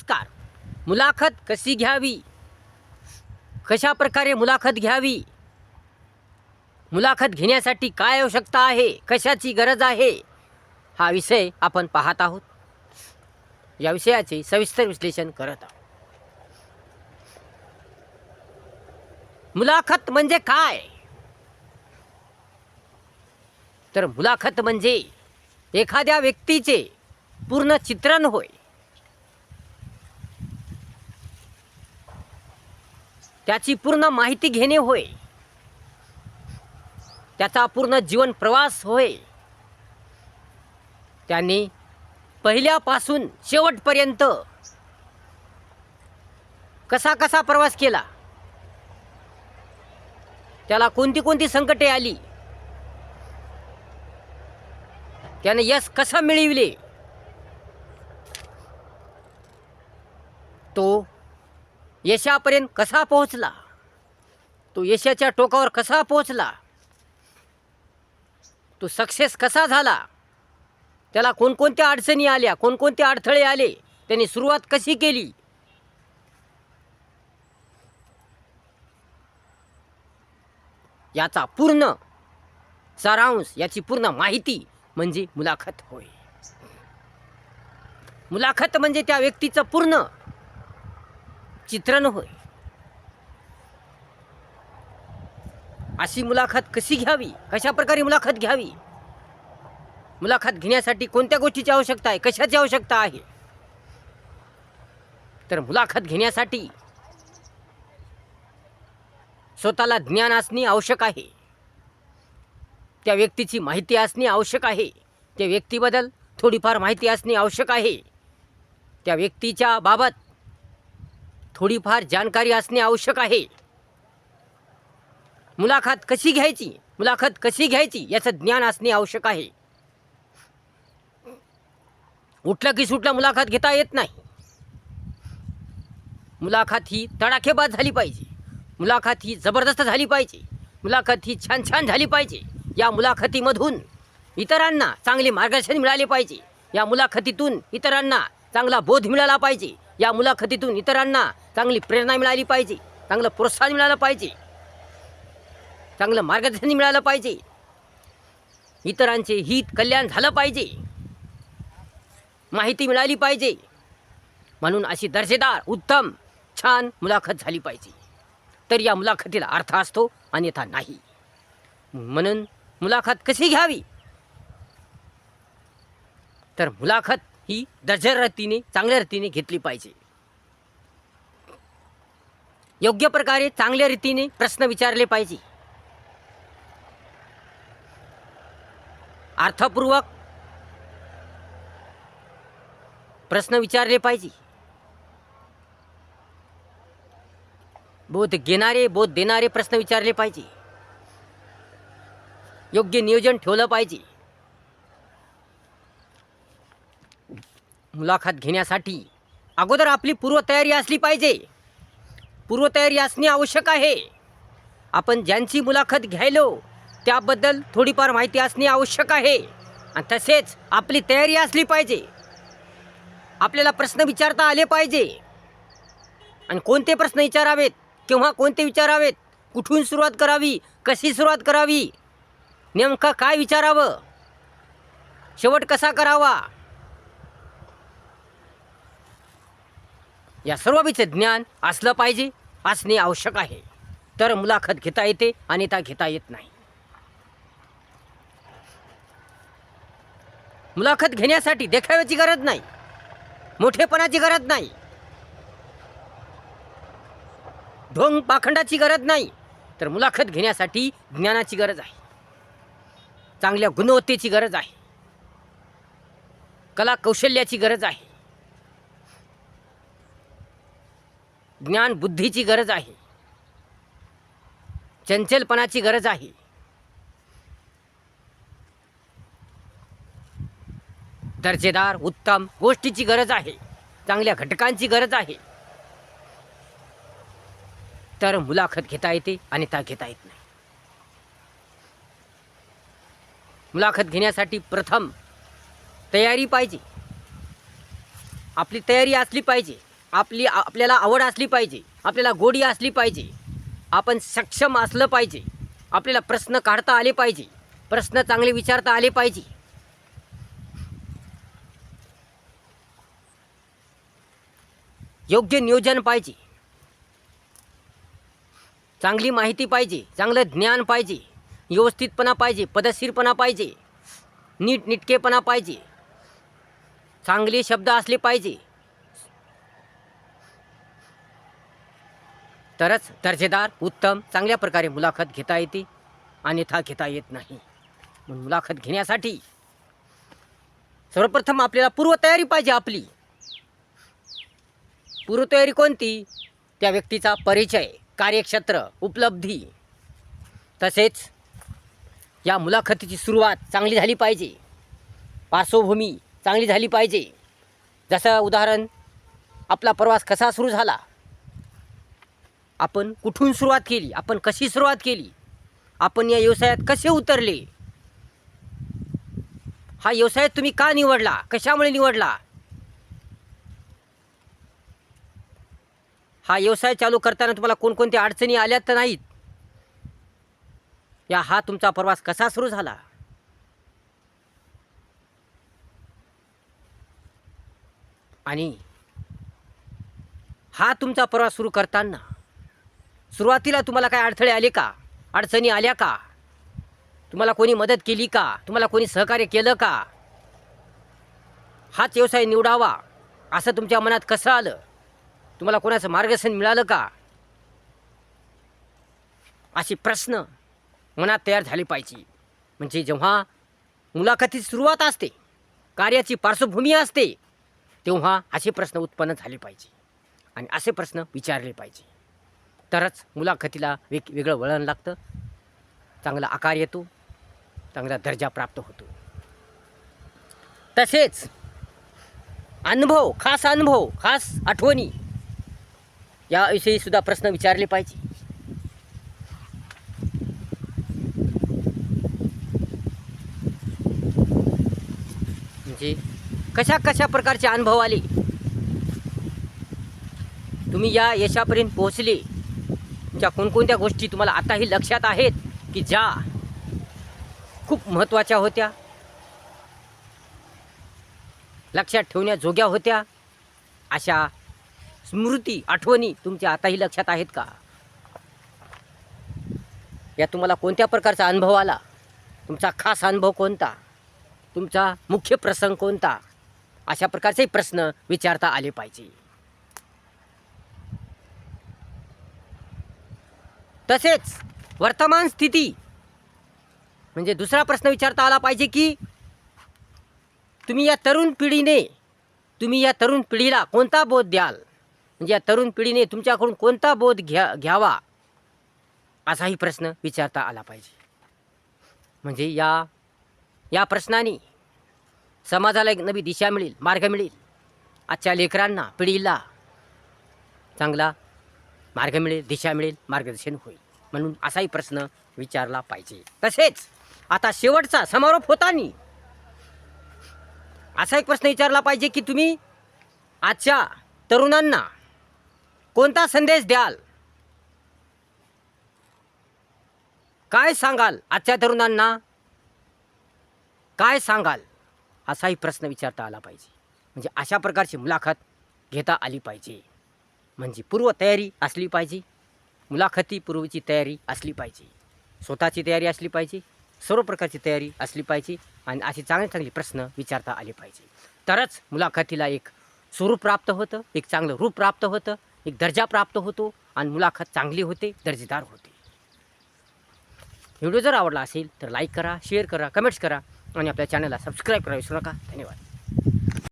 नमस्कार. मुलाखत कशी घ्यावी, कशा प्रकारे मुलाखत घ्यावी, मुलाखत घेण्यासाठी काय आवश्यकता आहे, कशाची गरज आहे, हा विषय आपण पाहत आहोत. या विषयाचे सविस्तर विश्लेषण करत आहोत. मुलाखत म्हणजे काय? तर मुलाखत म्हणजे एखाद्या व्यक्तीचे पूर्ण चित्रण होय. त्याची पूर्ण माहिती घेणे होय. त्याचा पूर्ण जीवन प्रवास होय. त्याने पहिल्यापासून शेवटपर्यंत कसा कसा प्रवास केला, त्याला कोणती कोणती संकटे आली, त्याने यश कसं मिळविले, तो यशापर्यंत कसा पोहोचला, तो यशाच्या टोकावर कसा पोहोचला, तो सक्सेस कसा झाला, त्याला कोणकोणत्या अडचणी आल्या, कोणकोणते अडथळे आले, त्यांनी सुरुवात कशी केली, याचा पूर्ण सारांश, याची पूर्ण माहिती म्हणजे मुलाखत होय. मुलाखत म्हणजे त्या व्यक्तीचं पूर्ण चित्रण होय. अशी मुलाखत कशी घ्यावी, कशा प्रकारे मुलाखत घ्यावी, मुलाखत घेण्यासाठी कोणत्या गोष्टीची आवश्यकता आहे, कशाची आवश्यकता आहे. तर मुलाखत घेण्यासाठी स्वतःला ज्ञान असणे आवश्यक आहे. त्या व्यक्तीची माहिती असणे आवश्यक आहे. त्या व्यक्तीबद्दल थोडीफार माहिती असणे आवश्यक आहे. त्या व्यक्तीच्या बाबत थोडीफार जानकारी असणे आवश्यक आहे. मुलाखत कशी घ्यायची, मुलाखत कशी घ्यायची याचं ज्ञान असणे आवश्यक आहे. उठलं की सुटलं मुलाखत घेता येत नाही. मुलाखत ही तडाखेबाज झाली पाहिजे. मुलाखत ही जबरदस्त झाली पाहिजे. मुलाखत ही छान छान झाली पाहिजे. या मुलाखतीमधून इतरांना चांगले मार्गदर्शन मिळाले पाहिजे. या मुलाखतीतून इतरांना चांगला बोध मिळाला पाहिजे. या मुलाखतीतून इतरांना चांगली प्रेरणा मिळाली पाहिजे. चांगलं प्रोत्साहन मिळालं पाहिजे. चांगलं मार्गदर्शन मिळालं पाहिजे. इतरांचे हित कल्याण झालं पाहिजे. माहिती मिळाली पाहिजे. म्हणून अशी दर्जेदार, उत्तम, छान मुलाखत झाली पाहिजे. तर या मुलाखतीला अर्थ असतो, अन्यथा नाही. म्हणून मुलाखत कशी घ्यावी, तर मुलाखत ही दर्जेदार रीतीने, चांगल्या रीतीने घेतली पाहिजे. योग्य प्रकारे चांगल्या रीतीने प्रश्न विचारले पाहिजे. अर्थपूर्वक प्रश्न विचारले पाहिजे. बोध घेणारे, बोध देणारे प्रश्न विचारले पाहिजे. योग्य नियोजन ठेवलं पाहिजे. मुलाखत घेण्यासाठी अगोदर आपली पूर्वतयारी असली पाहिजे. पूर्वतयारी असणे आवश्यक आहे. आपण ज्यांची मुलाखत घ्यायलो त्याबद्दल थोडीफार माहिती असणे आवश्यक आहे. आणि तसेच आपली तयारी असली पाहिजे. आपल्याला प्रश्न विचारता आले पाहिजे. आणि कोणते प्रश्न विचारावेत, केव्हा कोणते विचारावेत, कुठून सुरुवात करावी, कशी सुरुवात करावी, नेमकं काय विचारावं, शेवट कसा करावा, या सर्वांचे ज्ञान असलं पाहिजे, असणे आवश्यक आहे. तर मुलाखत घेता येते, अन्यथा घेता येत नाही. मुलाखत घेण्यासाठी देखाव्याची गरज नाही, मोठेपणाची गरज नाही, ढोंग पाखंडाची गरज नाही. तर मुलाखत घेण्यासाठी ज्ञानाची गरज आहे. चांगल्या गुणवत्तेची गरज आहे. कला कौशल्याची गरज आहे. ज्ञान बुद्धीची गरज आहे. चंचलपणाची गरज आहे. दर्जेदार, उत्तम गोष्टीची गरज आहे. चांगल्या घटकांची गरज आहे. तर मुलाखत घेता येते, अन्यथा घेता येत नाही. मुलाखत घेण्यासाठी प्रथम तयारी पाहिजे. आपली तयारी असली पाहिजे. आपल्याला आवड असली पाहिजे, आपल्याला गोडी असली पाहिजे, आपण सक्षम असलं पाहिजे, आपल्याला प्रश्न काढता आले पाहिजे, प्रश्न चांगले विचारता आले पाहिजे. योग्य नियोजन पाहिजे, चांगली माहिती पाहिजे, चांगलं ज्ञान पाहिजे, व्यवस्थितपणा पाहिजे, पद्धतशीरपणा पाहिजे, नीटनेटकेपणा पाहिजे, चांगले शब्द असले पाहिजे, तरच दर्जेदार उत्तम चांगल्या प्रकारे मुलाखत घेता येते, अन्यथा घेता येत नाही. म्हणून मुलाखत घेण्यासाठी सर्वप्रथम आपल्याला पूर्वतयारी पाहिजे. आपली पूर्वतयारी कोणती? त्या व्यक्तीचा परिचय, कार्यक्षेत्र, उपलब्धी, तसेच या मुलाखतीची सुरुवात चांगली झाली पाहिजे, पार्श्वभूमी चांगली झाली पाहिजे. जसं उदाहरण, आपला प्रवास कसा सुरू झाला, आपण कुठून सुरुवात केली, आपण कशी सुरुवात केली, आपण या व्यवसायात कसे उतरले, हा व्यवसाय तुम्ही का निवडला, कशामुळे निवडला, हा व्यवसाय चालू करताना तुम्हाला कोणकोणत्या अडचणी आल्या तर नाहीत, हा तुमचा प्रवास कसा सुरू झाला. आणि हा तुमचा प्रवास सुरू करताना सुरुवातीला तुम्हाला काय अडथळे आले का, अडचणी आल्या का, तुम्हाला कोणी मदत केली का, तुम्हाला कोणी सहकार्य केलं का, हाच व्यवसाय निवडावा असं तुमच्या मनात कसं आलं, तुम्हाला कोणाचं मार्गदर्शन मिळालं का, असे प्रश्न मनात तयार झाले पाहिजे. म्हणजे जेव्हा मुलाखतीची सुरुवात असते, कार्याची पार्श्वभूमी असते, तेव्हा असे प्रश्न उत्पन्न झाले पाहिजे आणि असे प्रश्न विचारले पाहिजे. तरच मुलाखतीला वेगळं वळण लागतं, चांगला आकार येतो, चांगला दर्जा प्राप्त होतो. तसेच अनुभव, खास आठवणी याविषयी सुद्धा प्रश्न विचारले पाहिजे. म्हणजे कशा प्रकारचे अनुभव आले, तुम्ही या यशापर्यंत पोहोचले, तुमच्या कोणकोणत्या गोष्टी तुम्हाला आताही लक्षात आहेत की ज्या खूप महत्त्वाच्या होत्या, लक्षात ठेवण्याजोग्या होत्या, अशा स्मृती, आठवणी तुमच्या आताही लक्षात आहेत का, या तुम्हाला कोणत्या प्रकारचा अनुभव आला, तुमचा खास अनुभव कोणता, तुमचा मुख्य प्रसंग कोणता, अशा प्रकारचे प्रश्न विचारता आले पाहिजे. तसेच वर्तमान स्थिती, म्हणजे दुसरा प्रश्न विचारता आला पाहिजे की तुम्ही या तरुण पिढीला कोणता बोध द्याल, म्हणजे या तरुण पिढीने तुमच्याकडून कोणता बोध घ्यावा, असाही प्रश्न विचारता आला पाहिजे. म्हणजे या प्रश्नाने समाजाला एक नवी दिशा मिळेल, मार्ग मिळेल, आजच्या लेकरांना, पिढीला चांगला मार्ग मिळेल, दिशा मिळेल, मार्गदर्शन होईल. म्हणून असाही प्रश्न विचारला पाहिजे. तसेच आता शेवटचा समारोप होताना असा एक प्रश्न विचारला पाहिजे की तुम्ही आजच्या तरुणांना कोणता संदेश द्याल, काय सांगाल, आजच्या तरुणांना काय सांगाल, असाही प्रश्न विचारता आला पाहिजे. म्हणजे अशा प्रकारची मुलाखत घेता आली पाहिजे. म्हणजे पूर्वतयारी असली पाहिजे, मुलाखतीपूर्वीची तयारी असली पाहिजे, स्वतःची तयारी असली पाहिजे, सर्व प्रकारची तयारी असली पाहिजे आणि असे चांगले प्रश्न विचारता आले पाहिजे. तरच मुलाखतीला एक स्वरूप प्राप्त होतं, एक चांगलं रूप प्राप्त होतं, एक दर्जा प्राप्त होतो आणि मुलाखत चांगली होते, दर्जेदार होते. व्हिडिओ जर आवडला असेल तर लाईक करा, शेअर करा, कमेंट्स करा आणि आपल्या चॅनलला सबस्क्राईब करा विसरू नका. धन्यवाद.